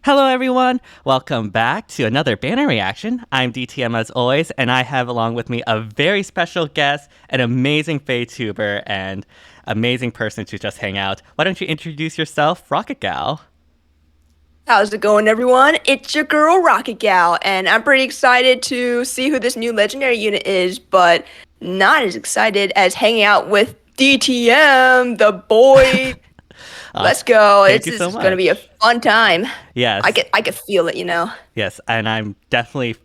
Hello, everyone. Welcome back to another banner reaction. I'm DTM as always, and I have along with me a very special guest, an amazing FEH and amazing person to just hang out. Why don't you introduce yourself, Rocket Gal? How's it going, everyone? It's your girl, Rocket Gal, and I'm pretty excited to see who this new legendary unit is, but not as excited as hanging out with DTM, the boy. Let's go. Thank This you so is gonna be a much. fun time. Yes, I could feel it. yes, and I'm definitely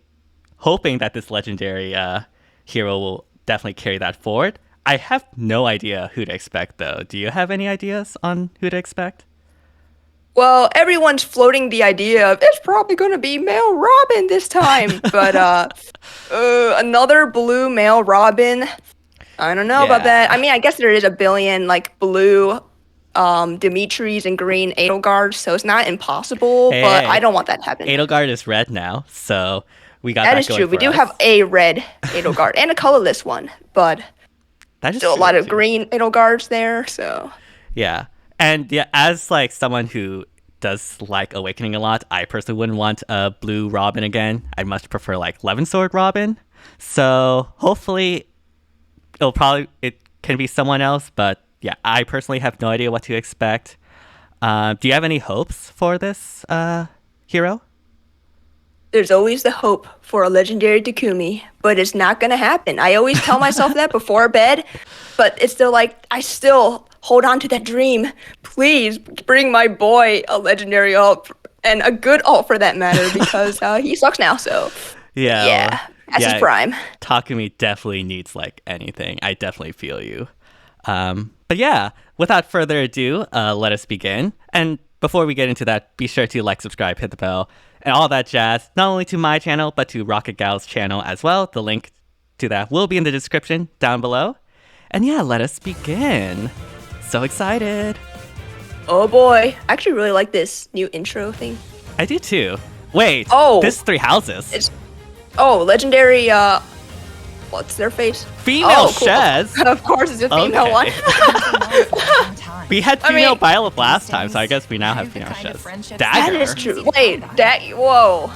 hoping that this legendary hero will definitely carry that forward. I have no idea who to expect, though. Do you have any ideas on who to expect? Well, everyone's floating the idea of it's probably gonna be male Robin this time, but another blue male Robin. I don't know about that. Yeah. I mean, I guess there is a billion like blue Dimitris and green Edelgards, so it's not impossible, Hey, but I hey, don't want that to happen. Edelgard is red now, so we got That that is going true. We for do us. have a red Edelgard and a colorless one, but That is still a true lot of too. green Edelgards there, so Yeah. And yeah, as like someone who does like Awakening a lot, I personally wouldn't want a blue Robin again. I'd much prefer like Levin Sword Robin. So hopefully it can be someone else, but yeah, I personally have no idea what to expect. Do you have any hopes for this hero? there's always the hope for a legendary Takumi, but it's not gonna happen. I always tell myself that before bed, but it's still like I still hold on to that dream. Please bring my boy a legendary ult and a good ult for that matter, because he sucks now. So Yeah, yeah, that's his yeah, prime. Takumi definitely needs like anything. I definitely feel you. But yeah, without further ado, let us begin. And before we get into that, be sure to like, subscribe, hit the bell, and all that jazz, not only to my channel, but to Rocket Gal's channel as well. The link to that will be in the description down below. And yeah, let us begin. So excited. Oh boy, I actually really like this new intro thing. I do too. Wait, Oh, this is three houses. it's legendary. What's their face? Female Oh, cool. Shez. Of course, it's a female Okay. one. We had I female mean- Byleth last time, so I guess we now have female Shez. That Dagger. is true. Wait, that whoa.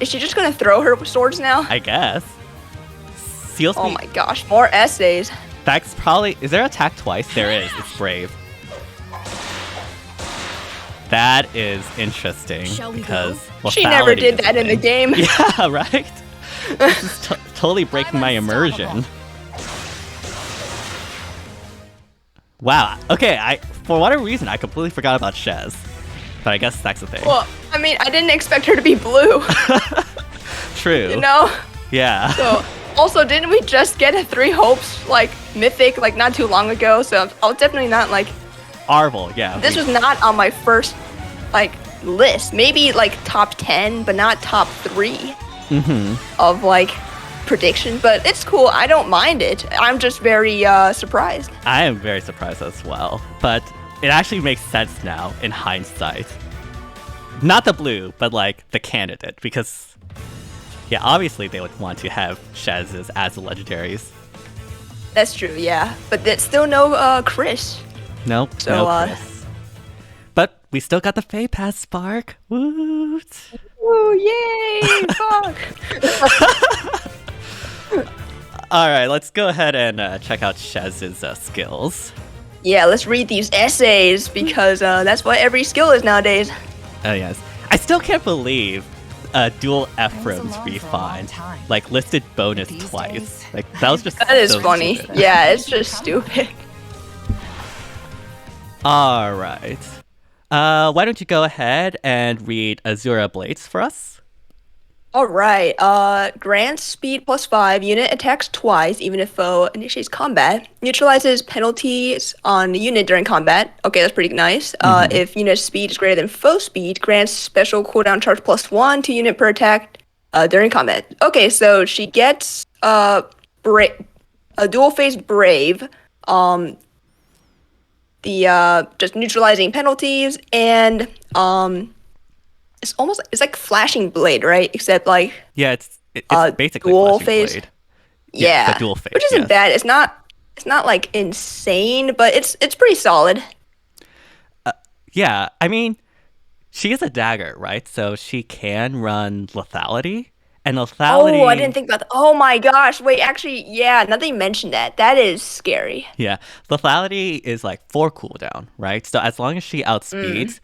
Is she just gonna throw her swords now? I guess. Seal Oh speed. my gosh, more essays. That's probably. Is there attack twice? There is. It's brave. That is interesting Shall we because She never lethality did is a that in the thing. game. Yeah, right. This is totally breaking my immersion. Wow. Okay. For whatever reason I completely forgot about Shez, but I guess that's the thing. Well, I mean, I didn't expect her to be blue, True. you know? Yeah. So, also, didn't we just get a Three Hopes, like, mythic, like, not too long ago? So, I was definitely not, like, Arvel. Yeah. this was not on my first, like, list. Maybe, like, top 10, but not top 3 of, like, prediction. But it's cool. I don't mind it. I'm just very surprised. I am very surprised as well, but it actually makes sense now in hindsight. Not the blue, but like the candidate, because yeah, obviously they would want to have Shez's as the legendaries. That's true, yeah. But there's still no Chris. Nope, So, no Chris. But we still got the Fey Pass Spark. Woot! Ooh, yay! Fuck. All right, let's go ahead and check out Shez's skills. Yeah, let's read these essays because that's what every skill is nowadays. Oh yes, I still can't believe dual Ephraims refined, like listed bonus twice. Like that was just That is so funny. stupid. Yeah, it's just stupid. All right. Why don't you go ahead and read Azura Blades for us? All right. Grants speed +5. Unit attacks twice, even if foe initiates combat. Neutralizes penalties on unit during combat. Okay, that's pretty nice. If unit speed is greater than foe speed, grants special cooldown charge +1 to unit per attack during combat. Okay, so she gets a dual phase brave. The just neutralizing penalties and it's like flashing blade, right? Except like Yeah, it's basically dual Flashing phase. Blade. Yeah, the dual phase, which isn't yes. bad. It's not like insane, but it's pretty solid. Yeah, I mean, she is a dagger, right? So she can run lethality, and Oh, I didn't lethality, think about that. Oh my gosh. Wait, actually, yeah, now that you mentioned that, that is scary. yeah, lethality is like 4 cooldown, right? So as long as she Mm, outspeeds,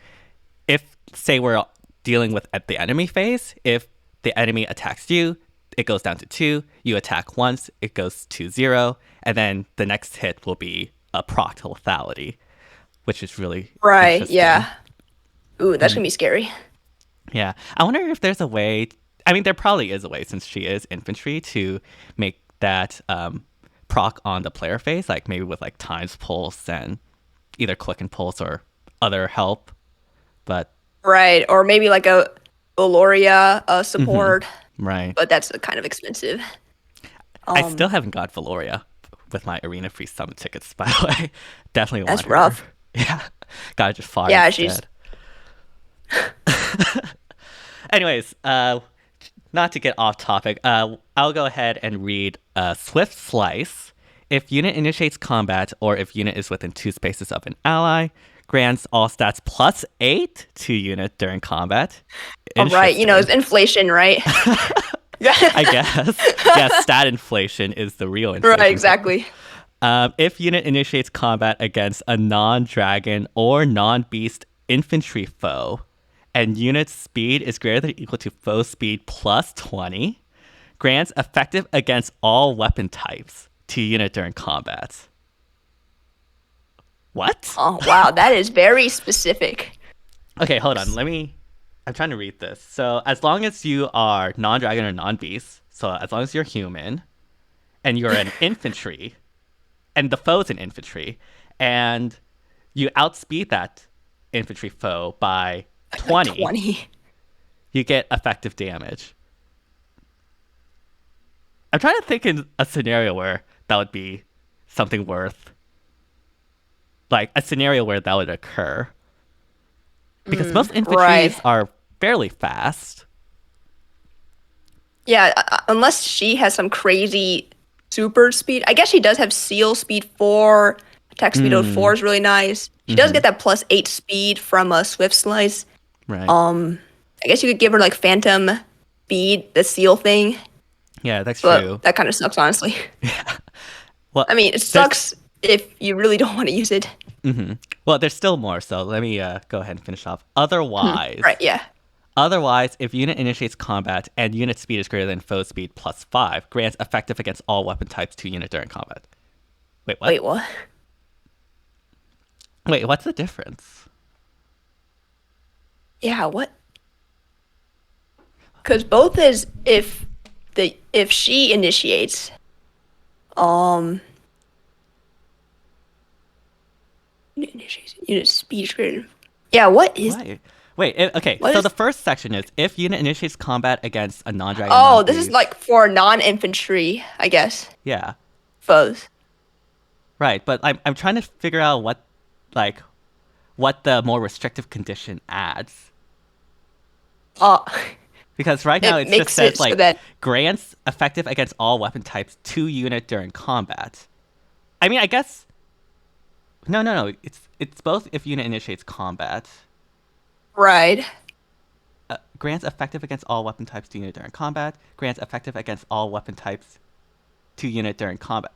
if say we're dealing with at the enemy phase, if the enemy attacks you, it goes down to 2. You attack once, it goes to 0, and then the next hit will be a proc to lethality, which is really right, interesting. yeah. Ooh, that's gonna be scary. Yeah. I wonder if there's a way. I mean, there probably is a way since she is infantry to make that proc on the player phase, like maybe with like times pulse and either click and pulse or other help. But Right, or maybe like a Valoria mhm, support, right. but that's kind of expensive. I still Um, haven't got Valoria with my Arena Free Summon tickets, by the way. Definitely want that's her. rough. Yeah. Gotta just fire Yeah, she's instead. Anyways, not to get off topic, I'll go ahead and read Swift Slice. If unit initiates combat or if unit is within 2 spaces of an ally, grants all stats +8 to unit during combat. all right. Interesting. It's inflation, right? Yeah. I guess. Yeah, stat inflation is the real Right, inflation here. exactly. If unit initiates combat against a non-dragon or non-beast infantry foe, and unit speed is greater than or equal to foe speed +20, grants effective against all weapon types to unit during combat. What? Oh, wow, that is very specific. Okay, hold on. I'm trying to read this. So, as long as you are non-dragon or non-beast, so as long as you're human and you're an infantry, and the foe's an infantry, and you outspeed that infantry foe by Like 20, 20. you get effective damage. I'm trying to think in a scenario where that would be something worth, like a scenario where that would occur. Because most Right. infantries are fairly fast. Yeah, unless she has some crazy super speed. I guess she does have seal speed 4. Attack speed of 4 Mm, is really nice. She does mm-hmm. get that +8 speed from a Swift Slice. Right. I guess you could give her like Phantom speed, the seal thing, Yeah, that's but true. that kind of sucks, honestly. Well, I mean, it there's sucks if you really don't want to use it. well, there's still more. So let me go ahead and finish off. Right, yeah. Otherwise, if unit initiates combat and unit speed is greater than foe speed +5, grants effective against all weapon types to unit during combat. Wait, what? Wait, what? Wait, what's the difference? Yeah, what? Because both is if she initiates, um, unit speed is greater. Yeah, what is? Why? Wait, okay. What So is? the first section is if unit initiates combat against a non-dragon, Oh, this is non-beast. like for non-infantry, I guess, Yeah, foes. right. But I'm trying to figure out like, what the more restrictive condition adds. Uh, Because right now it it just makes it says so like that grants effective against all weapon types to unit during combat. I mean, I guess no. It's both if unit initiates combat. right. Grants effective against all weapon types to unit during combat. Grants effective against all weapon types to unit during combat.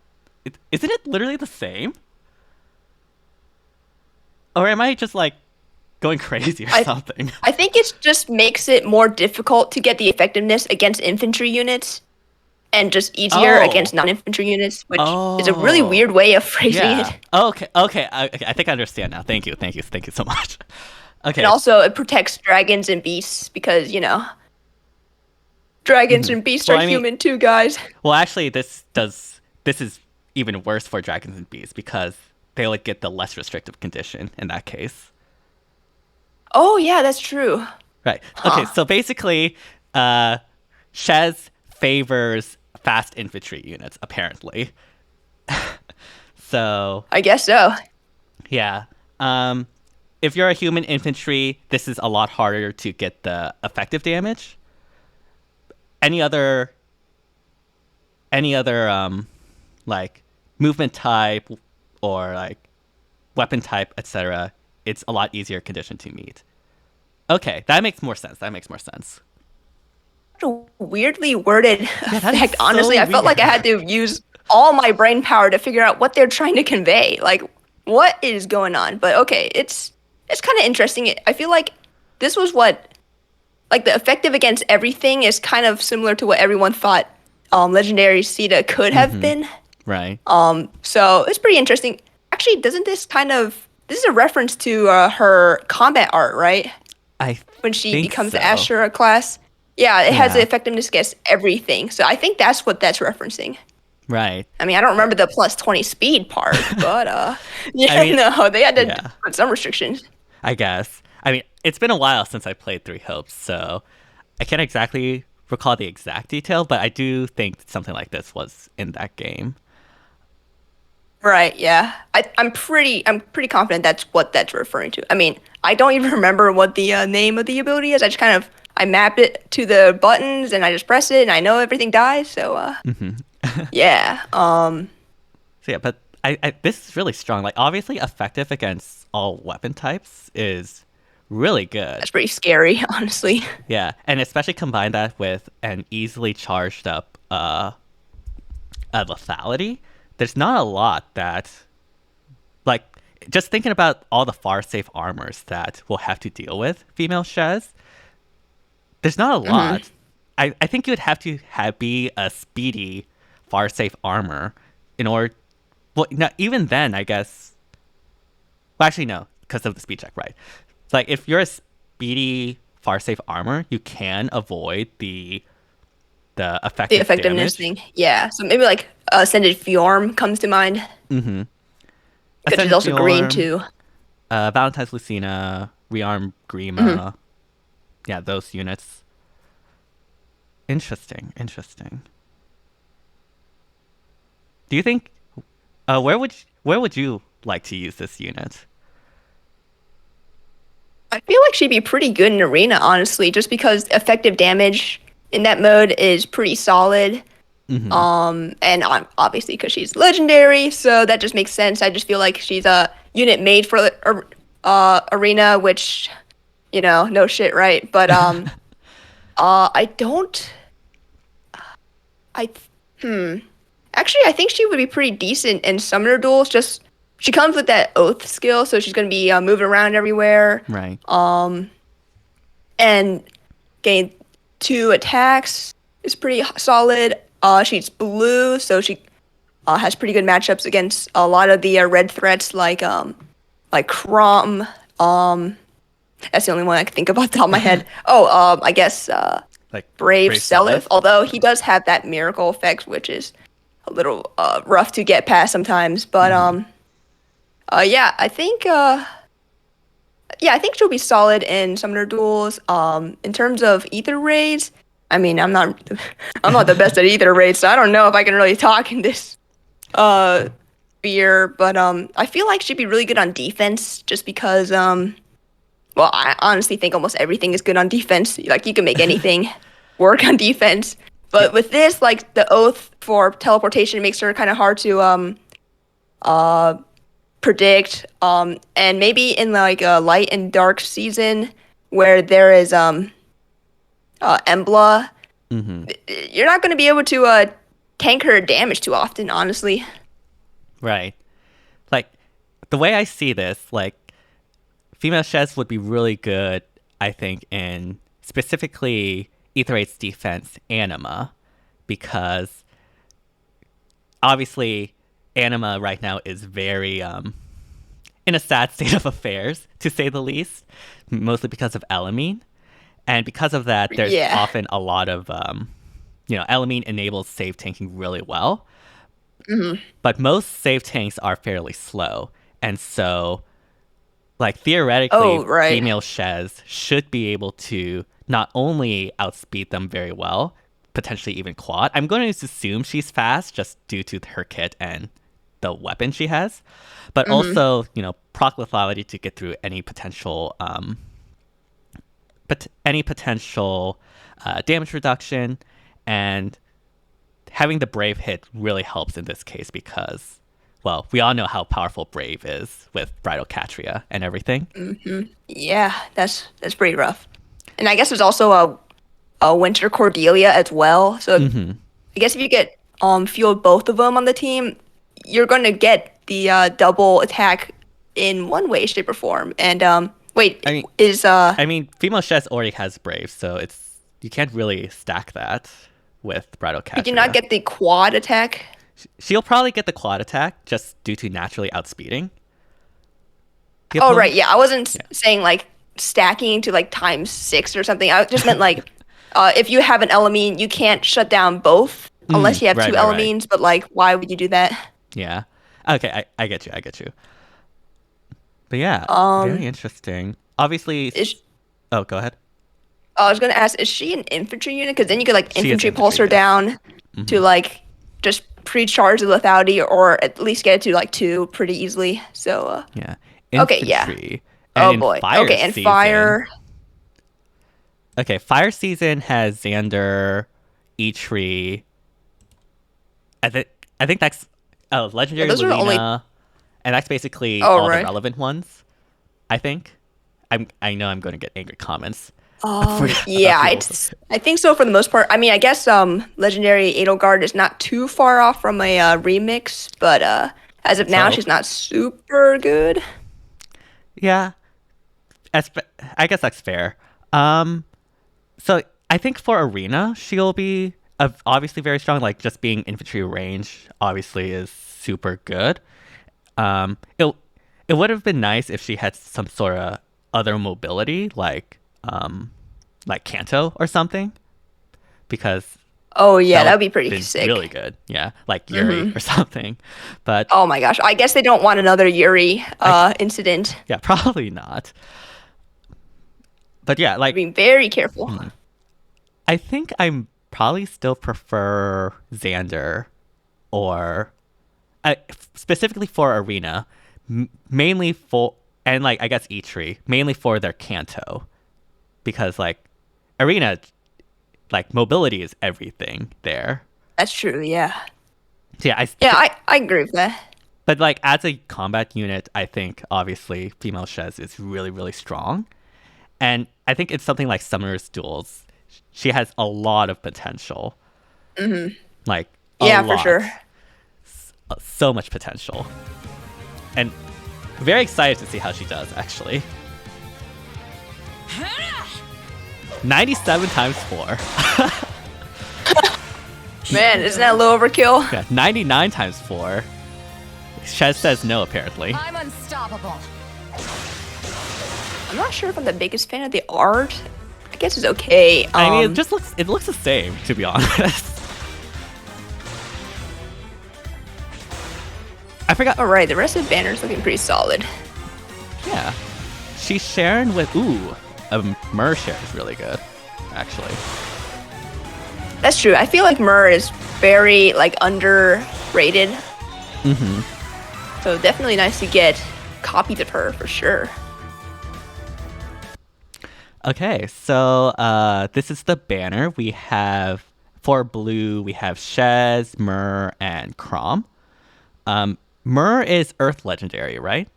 Isn't it literally the same? Or am I just like going crazy or I something? I think it just makes it more difficult to get the effectiveness against infantry units and just easier Oh, against non-infantry units, which is a really oh, weird way of phrasing yeah. it. Okay. I think I understand now. Thank you so much. And Okay. also it protects dragons and beasts because, dragons and beasts Well, are I mean, human too, guys. well, actually, this is even worse for dragons and bees because they would get the less restrictive condition in that case. Oh yeah, that's true. Right. Okay. Huh. So basically, Shez favors fast infantry units apparently. So I guess so. yeah. If you're a human infantry, this is a lot harder to get the effective damage. Any other like movement type or like weapon type, etc., it's a lot easier condition to meet. Okay, that makes more sense. That makes more sense. A weirdly worded Yeah, that is effect. so Honestly, I felt like I weird. had to use all my brain power to figure out what they're trying to convey. Like, what is going on? But okay, it's kind of interesting. I feel like this was what like the effective against everything is kind of similar to what everyone thought Legendary Sita could have Mm-hmm. been. Right. So it's pretty interesting. Actually, doesn't this is a reference to her combat art, right? I When she think becomes the so. Ashura class. Yeah, it has the Yeah. effectiveness against everything. So I think that's what that's referencing. Right. I mean, I don't remember the plus 20 speed part, but I yeah, mean, no, they had to yeah, put some restrictions. I guess. I mean, it's been a while since I played Three Hopes, so I can't exactly recall the exact detail, but I do think something like this was in that game. Right, yeah. I'm pretty confident that's what that's referring to. I mean, I don't even remember what the name of the ability is. I map it to the buttons and I just press it and I know everything dies. So yeah. So yeah, but this is really strong. Like obviously effective against all weapon types is really good. That's pretty scary, honestly. Yeah, and especially combine that with an easily charged up lethality. There's not a lot that like just thinking about all the far safe armors that we'll have to deal with female Shez. There's not a Hmm. lot. I think you would have to be a speedy far safe armor in order. Well, no, even then, I guess. Well, actually, no, because of the speed check, right? It's like if you're a speedy far safe armor, you can avoid the The effective effectiveness damage. thing. Yeah. So maybe like Ascended Fjorm comes to mind Mm-hmm. because she's Ascended also green Fjorm, too. Valentine's Lucina, Rearm Hmm. Grima. Yeah, those units. Interesting. Interesting. Do you think? Where would you like to use this unit? I feel like she'd be pretty good in arena, honestly, just because effective damage in that mode is pretty solid. Mm-hmm. And obviously because she's legendary, so that just makes sense. I just feel like she's a unit made for arena, which no shit, right? But I don't. I hmm. Actually, I think she would be pretty decent in summoner duels. Just she comes with that oath skill, so she's gonna be moving around everywhere. Right. And gain 2 attacks is pretty solid. She's blue, so she has pretty good matchups against a lot of the red threats like Crom. That's the only one I can think of off the top of my head. Oh, I guess Like Brave Brave Seliph. Seliph, although he does have that miracle effect, which is a little rough to get past sometimes. But Mm-hmm. yeah, I think she'll be solid in summoner duels. In terms of ether raids, I mean, I'm not the best at ether raids, so I don't know if I can really talk in this uh sphere. But I feel like she'd be really good on defense, just because well, I honestly think almost everything is good on defense. Like you can make anything work on defense. Yeah. But with this, like the oath for teleportation makes her kind of hard to uh predict. And maybe in like a light and dark season where there is Embla, Mm-hmm. you're not going to be able to tank her damage too often, honestly. Right. Like the way I see this, like female Shez would be really good, I think, in specifically Ether 8's defense anima, because obviously anima right now is very in a sad state of affairs, to say the least, mostly because of Elamine. And because of that, there's Yeah. often a lot of, Elamine enables save tanking really well. Hmm. But most save tanks are fairly slow. And so, like, theoretically, Oh, right. female Shez should be able to not only outspeed them very well, potentially even quad. I'm going to assume she's fast just due to her kit and the weapon she has, but Hmm. also, proc lethality to get through any potential but any potential damage reduction, and having the brave hit really helps in this case because well, we all know how powerful Brave is with Bridal Catria and everything. Yeah, that's pretty rough. And I guess there's also a Winter Cordelia as well. So I guess if you get field both of them on the team, you're gonna get the double attack in one way, shape, or form. And wait, I mean, is Female Shez already has Brave, so you can't really stack that with Bridal you did not Catria. get the quad attack? She'll probably get the quad attack just due to naturally outspeeding the Oh right, opponent. yeah. I wasn't Yeah. saying like stacking to like ×6 or something. I just meant like if you have an Elamine, you can't shut down both unless you have Right, two right, right. Elamines. But like, why would you do that? Yeah. Okay, I get you. I get you. But yeah, Um, very interesting. Obviously, is oh, go ahead. I was gonna ask, is she an infantry unit? Because then you could like She is infantry pulse her infantry, yes. down to like just pre-charge the lethality, or at least get it to like 2 pretty easily. So Yeah. okay, yeah. Infantry. And Oh in boy. fire Okay, and season. fire. Okay, fire season has Xander, Eitri. I think that's legendary Those are the only. Luna, and that's basically Oh all the right. relevant ones. I think. I know I'm going to get angry comments. About Yeah, people. I think so for the most part. I mean, I guess legendary Edelgard is not too far off from a remix, but as of now, So she's not super good. yeah, I guess that's fair. So I think for arena, she'll be obviously very strong. Like just being infantry range, obviously is super good. It would have been nice if she had some sort of other mobility, like Kanto or something, because Oh yeah, that that would would be pretty been sick. really good. Yeah, like Yuri or something. But Oh my gosh, I guess they don't want another Yuri incident. yeah, probably not. But yeah, like Being very careful. I think I'm probably still prefer Xander or specifically for arena, mainly for and like I guess Eitri, mainly for their Kanto, because like arena, like mobility is everything there. That's true. Yeah. So, yeah, Yeah, I agree with that. but like as a combat unit, I think obviously female Shez is really really strong, and I think it's something like Summoner's Duels. She has a lot of potential, like a Yeah, for lot. sure. So much potential, and very excited to see how she does actually. 97 times 4. Man, isn't that low overkill? Yeah, 99 times 4. Shez says no apparently. I'm unstoppable. I'm not sure if I'm the biggest fan of the art. I guess it's okay. I mean, it looks the same to be honest. I forgot. all right. The rest of the banner's looking pretty solid. Yeah, she's sharing with Mur share is really good, actually. That's true. I feel like Mur is very like underrated. So definitely nice to get copies of her for sure. Okay, so this is the banner. We have for blue, we have Shez, Mur, and Crom. Mur is Earth Legendary, right?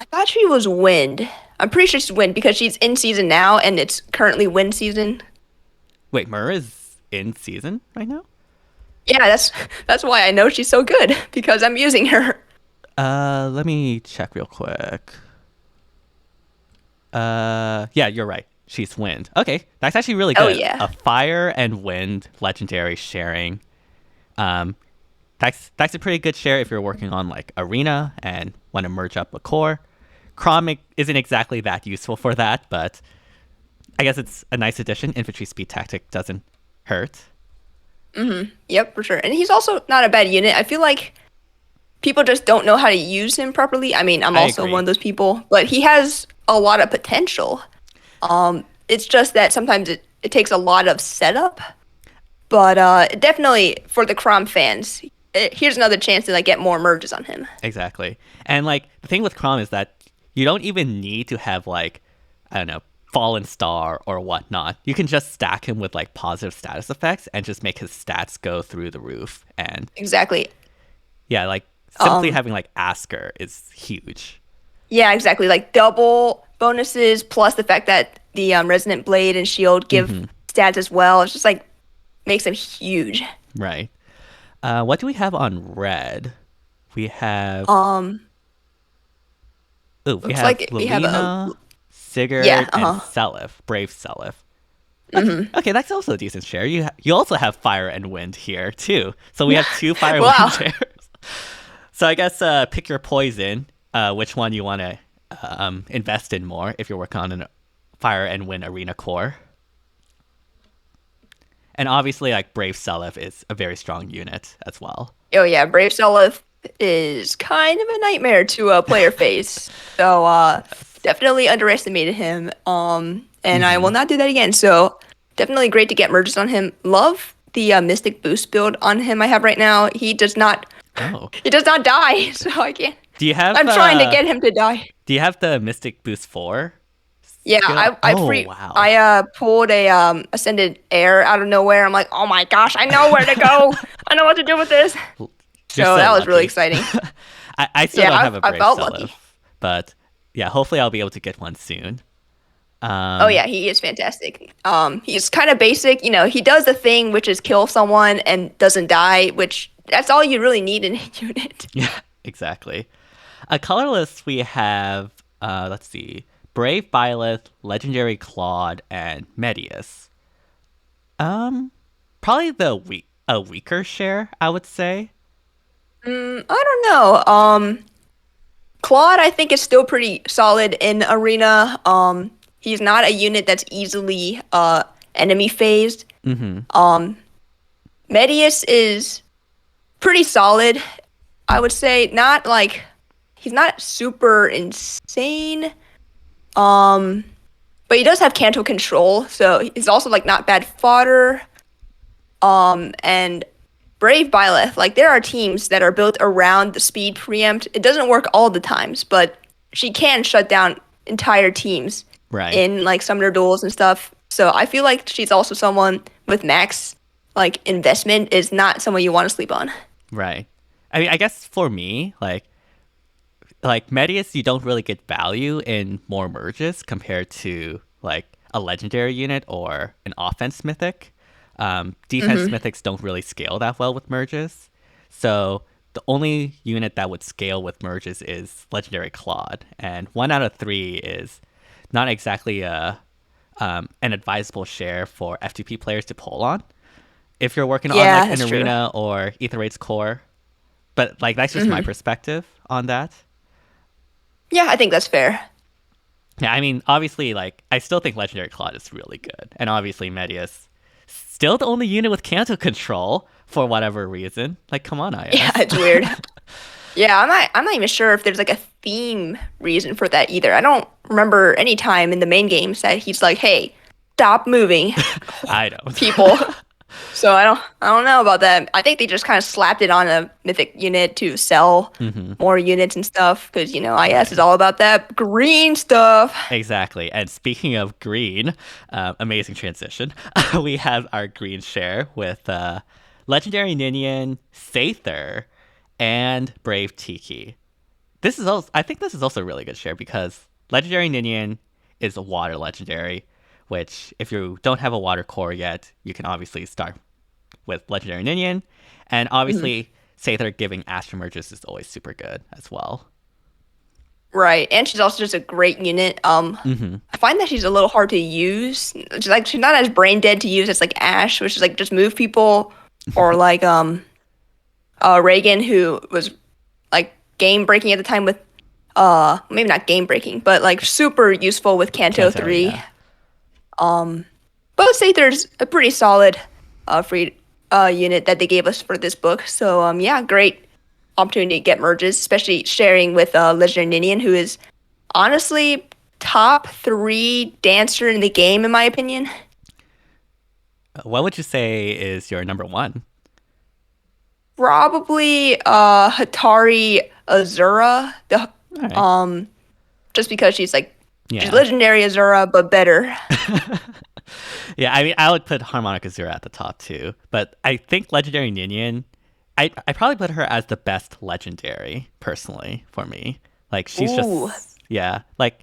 I thought she was Wind. I'm pretty sure she's Wind because she's in season now and it's currently Wind season. Wait, Mur is in season right now? Yeah, that's why I know she's so good because I'm using her. Let me check real quick. Yeah, you're right. She's Wind. Okay, that's actually really Oh, good. yeah. A Fire and Wind Legendary sharing. That's a pretty good share if you're working on like Arena and want to merge up a core. Crom isn't exactly that useful for that, but I guess it's a nice addition. Infantry speed tactic doesn't hurt. Yep, for sure. And he's also not a bad unit. I feel like people just don't know how to use him properly. I mean, I'm I also agree. one of those people, but he has a lot of potential. It's just that sometimes it takes a lot of setup. But definitely for the Crom fans, here's another chance to like get more merges on him. Exactly. And like the thing with Crom is that you don't even need to have like, I don't know, Fallen Star or whatnot. You can just stack him with like positive status effects and just make his stats go through the roof. And Exactly. yeah, like simply having like Asker is huge. Yeah, exactly. Like double bonuses plus the fact that the Resonant Blade and Shield give stats as well. It's just like makes them huge. Right. What do we have on red? We have Um, we looks have like we have a Lilina, Sigurd, yeah. and Uh-huh. Seliph, Brave Seliph. Okay, that's also a decent share. You also have Fire and Wind here too. So we have two Fire and Wow. Wind shares. So I guess pick your poison. Which one you want to invest in more if you're working on a Fire and Wind arena core. And obviously, like Brave Seliph is a very strong unit as well. Oh yeah, Brave Seliph is kind of a nightmare to player face. So definitely underestimated him. And I will not do that again. So definitely great to get merges on him. Love the Mystic Boost build on him I have right now. He does not Oh, he does not die, so I can't. do you have? I'm trying to get him to die. Do you have the Mystic Boost 4 Yeah, skill? Oh wow. I pulled a Ascended Air out of nowhere. I'm like, oh my gosh, I know where to go. I know what to do with this. You're So that was really lucky. exciting. I still Yeah, don't have a I Brave felt Seliph, lucky. but yeah, hopefully I'll be able to get one soon. Oh yeah, he is fantastic. He's kind of basic. You know, he does the thing which is kill someone and doesn't die, which that's all you really need in a unit. Yeah, exactly. A colorless we have, let's see, Brave Byleth, Legendary Claude, and Medius. Probably a weaker share, I would say. I don't know. Claude, I think is still pretty solid in arena. He's not a unit that's easily enemy phased. Medius is pretty solid, I would say. Not like he's not super insane. But he does have Canto control, so he's also like not bad fodder. And Brave Byleth, like there are teams that are built around the speed preempt. It doesn't work all the times, but she can shut down entire teams Right. in like summoner duels and stuff. So I feel like she's also someone with max like investment is not someone you want to sleep on. Right. I mean, I guess for me, like Medius, you don't really get value in more merges compared to like a legendary unit or an offense mythic. Defense mythics don't really scale that well with merges. So the only unit that would scale with merges is Legendary Claude, and 1 out of 3 is not exactly an advisable share for FTP players to pull on if you're working on Yeah, like that's an true. arena or Ether Raid's core. But like that's just my perspective on that. Yeah, I think that's fair. Yeah, I mean, obviously, like I still think Legendary Claude is really good, and obviously Medius still the only unit with Canto control for whatever reason. Like, come on, IS. Yeah, it's weird. Yeah, I'm not even sure if there's like a theme reason for that either. I don't remember any time in the main games that he's like, "Hey, stop moving, I don't. people." So I don't know about that. I think they just kind of slapped it on a mythic unit to sell more units and stuff because you know IS is all about that green stuff. Exactly. And speaking of green, amazing transition. We have our green share with Legendary Ninian, Sather, and Brave Tiki. This is also, I think this is also a really good share because Legendary Ninian is a water legendary, which if you don't have a water core yet, you can obviously start with Legendary Ninian. And obviously, Sather giving Astro Merges is always super good as well. Right, and she's also just a great unit. I find that she's a little hard to use. She's not as brain dead to use as like Ash, which is like just move people, or like Reagan, who was like game breaking at the time with maybe not game breaking, but like super useful with Kanto 3. Yeah. But Sather's a pretty solid free unit that they gave us for this book. So yeah, great opportunity to get merges, especially sharing with Legendary Ninian, who is honestly top 3 dancer in the game in my opinion. What would you say is your number 1? Probably Hatari Azura, the All right. just because she's like Yeah. she's legendary Azura but better. Yeah, I mean, I would put Harmonic Azura at the top too, but I think Legendary Ninian I probably put her as the best legendary personally for me. Like she's Ooh, just yeah, like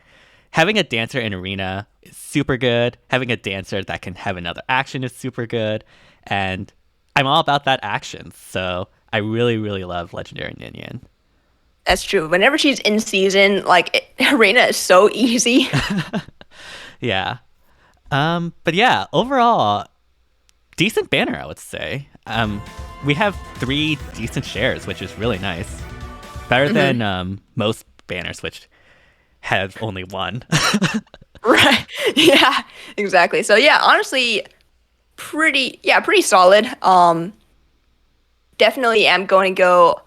having a dancer in arena is super good. Having a dancer that can have another action is super good, and I'm all about that action. So I really really love legendary Ninian. that's true. Whenever she's in season, like Arena is so easy. Yeah. But yeah, overall decent banner I would say. We have 3 decent shares, which is really nice. Better than most banners, which have only one. Right. Yeah, exactly. So yeah, honestly, pretty solid. Definitely am going to go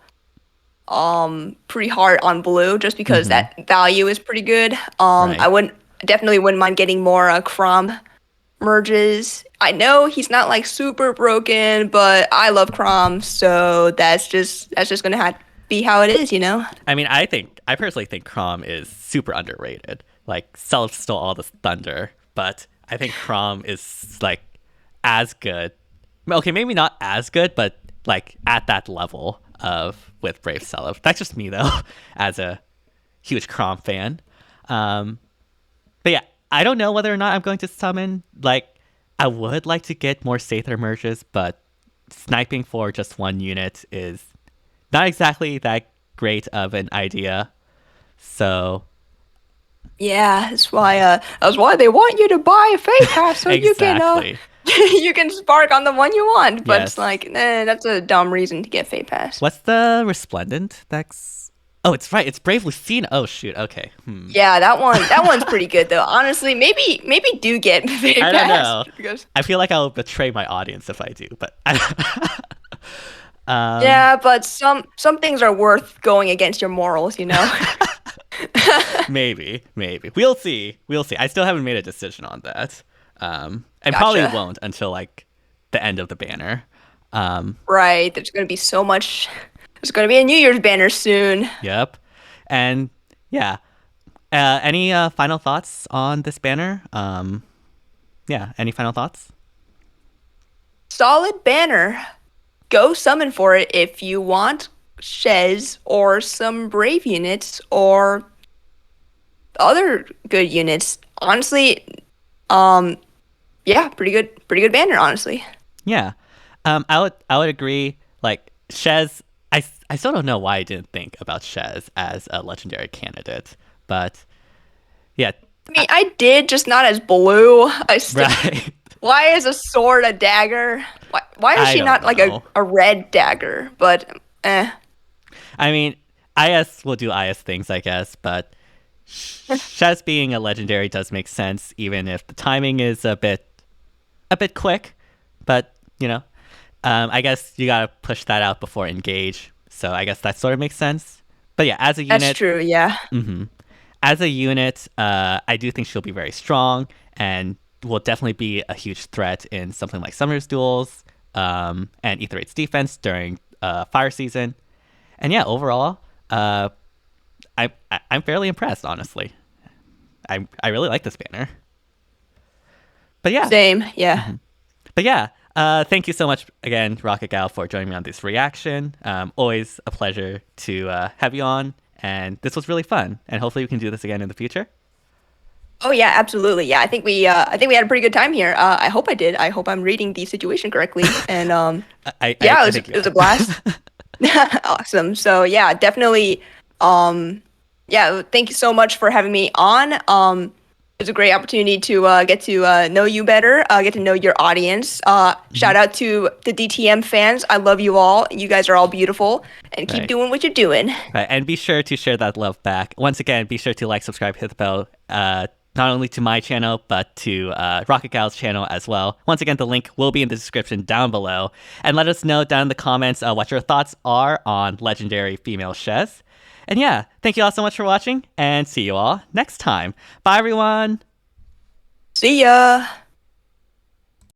pretty hard on blue just because Hmm. that value is pretty good. Right. Definitely wouldn't mind getting more Crom merges. I know he's not like super broken, but I love Crom, so that's just gonna have be how it is, you know? I mean, I personally think Crom is super underrated. Like, Self stole all this thunder, but I think Crom is like as good. Okay, maybe not as good, but like at that level of with Brave Self. That's just me though, as a huge Crom fan. Um, but yeah, I don't know whether or not I'm going to summon. Like, I would like to get more Sather merges, but sniping for just one unit is not exactly that great of an idea. So Yeah, that's why they want you to buy a fake pass so you can exactly. you can spark on the one you want. But it's Yes. like, that's a dumb reason to get fake pass. What's the resplendent that's Oh, it's right. It's Brave Lucina. Oh shoot. Okay. Yeah, that one's pretty good though. Honestly, maybe do get fake I don't pass know. because I feel like I'll betray my audience if I do, but um yeah, but some things are worth going against your morals, you know? maybe. We'll see. We'll see. I still haven't made a decision on that. And probably Gotcha. won't until like the end of the banner. Um, Right, there's gonna be a New Year's banner soon. yep. And yeah. Any final thoughts on this banner? Yeah, any final thoughts? Solid banner. Go summon for it if you want Shez or some Brave units or other good units. Honestly, um, yeah, pretty good banner, honestly. Yeah. I would agree. Like Shez, I still don't know why I didn't think about Shez as a legendary candidate, but yeah, I mean, I did, just not as blue. right. Why is a sword a dagger? Why is I she don't not like know. a red dagger? But I mean, IS will do IS things, I guess, but Shez being a legendary does make sense, even if the timing is a bit quick. But you know, I guess you gotta push that out before engage. So I guess that sort of makes sense. But yeah, as a that's unit, true. Yeah. I do think she'll be very strong and will definitely be a huge threat in something like Summer's Duels and Ether 8's defense during fire season. And yeah, overall, I'm fairly impressed, honestly. I really like this banner. But yeah, Same. Yeah. but yeah, thank you so much again, Rocket Gal, for joining me on this reaction. Always a pleasure to have you on, and this was really fun. And hopefully, we can do this again in the future. Oh yeah, absolutely. Yeah, I think we had a pretty good time here. I hope I did. I hope I'm reading the situation correctly. And yeah, I think it was yeah. a blast. Awesome. So yeah, definitely. Yeah, thank you so much for having me on. It was a great opportunity to get to know you better, get to know your audience. Shout out to the DTM fans. I love you all. You guys are all beautiful, and keep Right. doing what you're doing. Right, and be sure to share that love back. Once again, be sure to like, subscribe, hit the bell, not only to my channel, but to Rocket Gal's channel as well. Once again, the link will be in the description down below. And let us know down in the comments what your thoughts are on legendary female Shez. And yeah, thank you all so much for watching, and see you all next time. Bye, everyone! See ya.